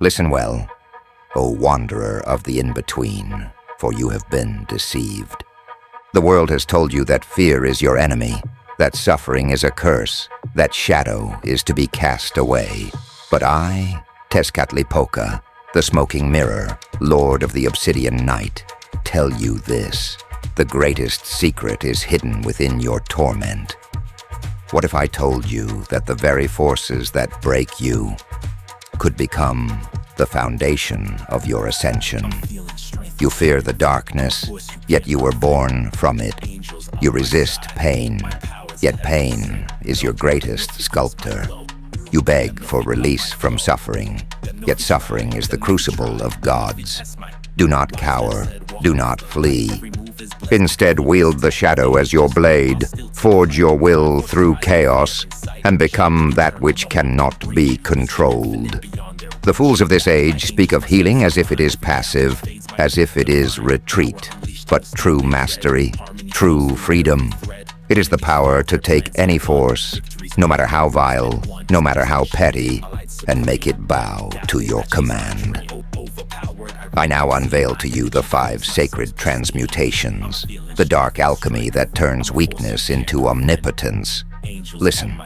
Listen well, O wanderer of the in-between, for you have been deceived. The world has told you that fear is your enemy, that suffering is a curse, that shadow is to be cast away. But I, Tezcatlipoca, the smoking mirror, lord of the Obsidian night, tell you this: the greatest secret is hidden within your torment. What if I told you that the very forces that break you could become the foundation of your ascension? You fear the darkness, yet you were born from it. You resist pain, yet pain is your greatest sculptor. You beg for release from suffering, yet suffering is the crucible of gods. Do not cower, do not flee. Instead, wield the shadow as your blade, forge your will through chaos, and become that which cannot be controlled. The fools of this age speak of healing as if it is passive, as if it is retreat. But true mastery, true freedom, it is the power to take any force, no matter how vile, no matter how petty, and make it bow to your command. I now unveil to you the 5 sacred transmutations, the dark alchemy that turns weakness into omnipotence. Listen,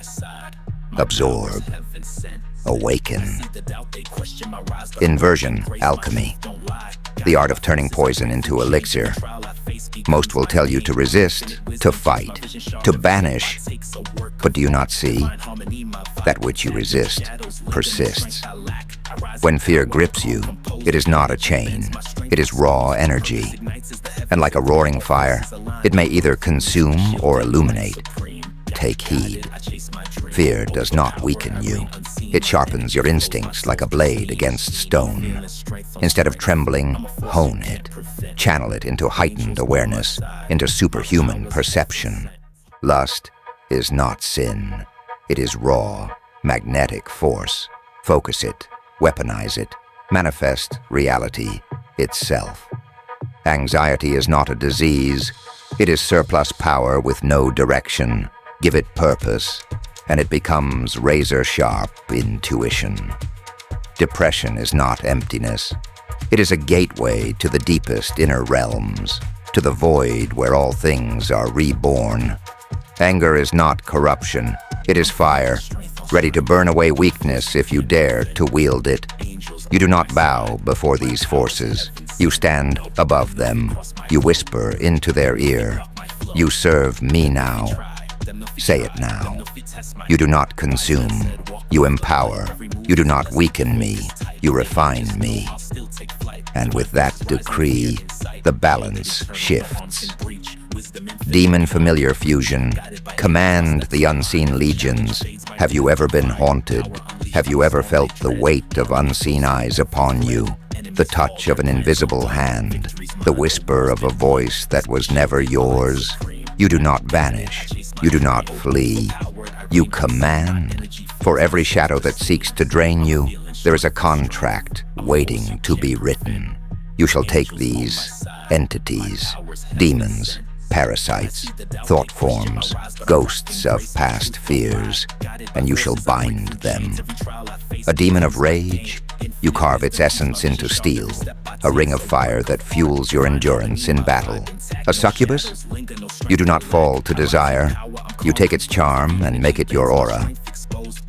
absorb, awaken. Inversion alchemy, the art of turning poison into elixir. Most will tell you to resist, to fight, to banish. But do you not see? That which you resist persists. When fear grips you, it is not a chain, it is raw energy. And like a roaring fire, it may either consume or illuminate. Take heed. Fear does not weaken you. It sharpens your instincts like a blade against stone. Instead of trembling, hone it. Channel it into heightened awareness, into superhuman perception. Lust is not sin. It is raw, magnetic force. Focus it, weaponize it, manifest reality itself. Anxiety is not a disease. It is surplus power with no direction. Give it purpose, and it becomes razor-sharp intuition. Depression is not emptiness. It is a gateway to the deepest inner realms, to the void where all things are reborn. Anger is not corruption. It is fire, ready to burn away weakness if you dare to wield it. You do not bow before these forces. You stand above them. You whisper into their ear. You serve me now. Say it now. You do not consume. You empower. You do not weaken me. You refine me. And with that decree, the balance shifts. Demon familiar fusion. Command the unseen legions. Have you ever been haunted? Have you ever felt the weight of unseen eyes upon you? The touch of an invisible hand? The whisper of a voice that was never yours? You do not vanish. You do not flee. You command. For every shadow that seeks to drain you, there is a contract waiting to be written. You shall take these entities, demons, parasites, thought forms, ghosts of past fears, and you shall bind them. A demon of rage, you carve its essence into steel, a ring of fire that fuels your endurance in battle. A succubus? You do not fall to desire. You take its charm and make it your aura.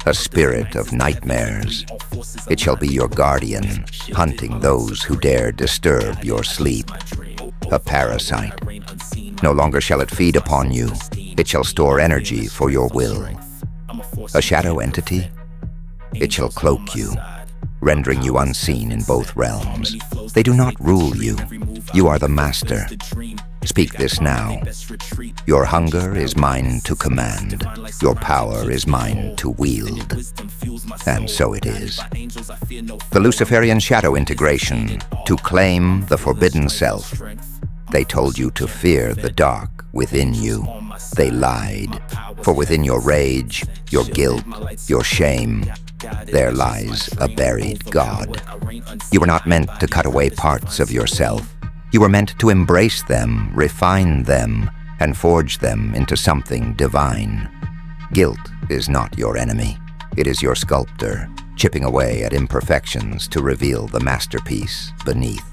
A spirit of nightmares. It shall be your guardian, hunting those who dare disturb your sleep. A parasite. No longer shall it feed upon you. It shall store energy for your will. A shadow entity? It shall cloak you, rendering you unseen in both realms. They do not rule you. You are the master. Speak this now. Your hunger is mine to command. Your power is mine to wield. And so it is. The Luciferian shadow integration, to claim the forbidden self. They told you to fear the dark within you. They lied. For within your rage, your guilt, your shame, there lies a buried God. You were not meant to cut away parts of yourself. You were meant to embrace them, refine them, and forge them into something divine. Guilt is not your enemy. It is your sculptor, chipping away at imperfections to reveal the masterpiece beneath.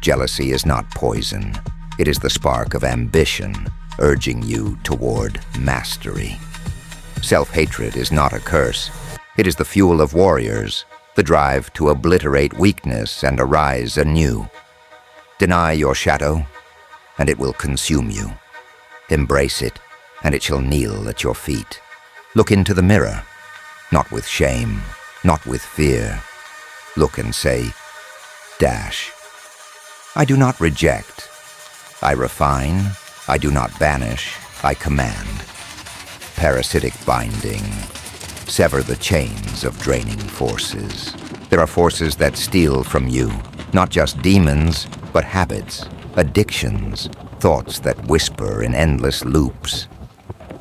Jealousy is not poison. It is the spark of ambition, urging you toward mastery. Self-hatred is not a curse. It is the fuel of warriors, the drive to obliterate weakness and arise anew. Deny your shadow, and it will consume you. Embrace it, and it shall kneel at your feet. Look into the mirror, not with shame, not with fear. Look and say, dash. I do not reject. I refine. I do not banish. I command. Parasitic binding. Sever the chains of draining forces. There are forces that steal from you, not just demons, but habits, addictions, thoughts that whisper in endless loops.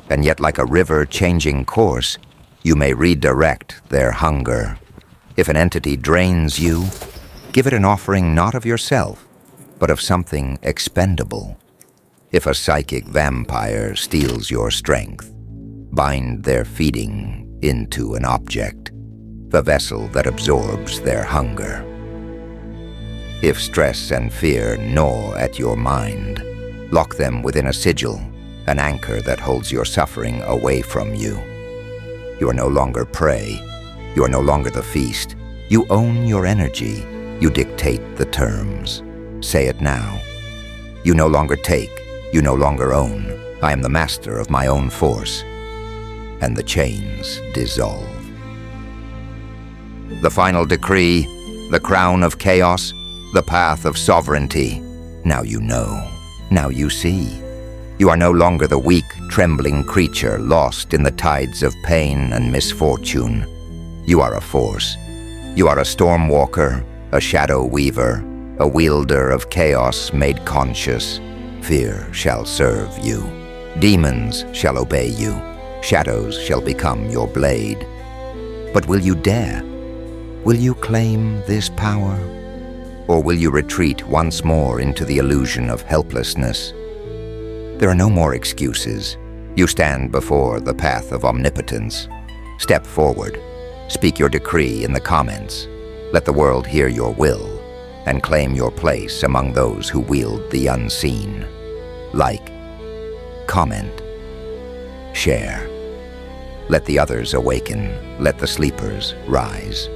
And yet, like a river changing course, you may redirect their hunger. If an entity drains you, give it an offering not of yourself, but of something expendable. If a psychic vampire steals your strength, bind their feeding into an object, the vessel that absorbs their hunger. If stress and fear gnaw at your mind, lock them within a sigil, an anchor that holds your suffering away from you. You are no longer prey. You are no longer the feast. You own your energy. You dictate the terms. Say it now. You no longer take. You no longer own. I am the master of my own force. And the chains dissolve. The final decree, the crown of chaos, the path of sovereignty. Now you know. Now you see. You are no longer the weak, trembling creature lost in the tides of pain and misfortune. You are a force. You are a storm walker, a shadow weaver, a wielder of chaos made conscious. Fear shall serve you. Demons shall obey you. Shadows shall become your blade. But will you dare? Will you claim this power? Or will you retreat once more into the illusion of helplessness? There are no more excuses. You stand before the path of omnipotence. Step forward. Speak your decree in the comments. Let the world hear your will and claim your place among those who wield the unseen. Like, comment, share. Let the others awaken. Let the sleepers rise.